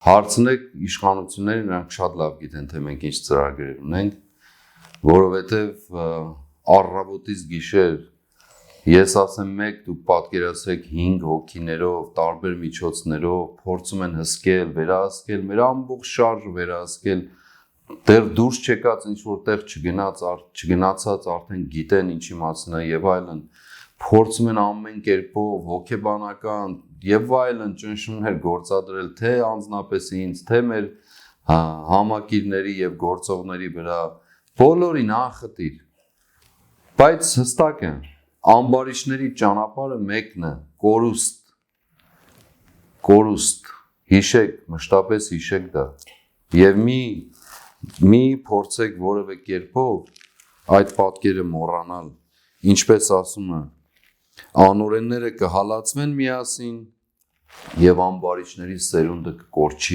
Հարցնեք իշխանություններին, նրանք շատ լավ գիտեն, թե մենք ինչ ծրագրեր ունենք, որովհետև առավոտից գիշեր ես ասեմ մեկ, դուք պատկերացրեք 5 հոգիներով, տարբեր միջոցներով փորձում են հսկել, վերահսկել, մեր ամբողջ շարժը վերահսկել, դեռ դուրս չեկած ինչ-որ տեղ չգնացած արդեն գիտեն ինչ իմացն է եւ այլն, փորձում են ամեն կերպով հոգեբանական եւ այլն ճնշումներ գործադրել թե անձնապես ինձ, թե մեր համակիրների եւ գործողների վրա, բոլորին անխտիր, բայց հստակ է, ամբարիշների ճանապարհը մեկն է, կորուստ, հիշեք, մշտապես հիշեք դա եւ մի փորձեք որևէ կերպով այդ պատկերը մոռանալ, ինչպես ասում է, անօրենները կհալածվեն միասին եւ ամբարիշների սերունդը կկորչի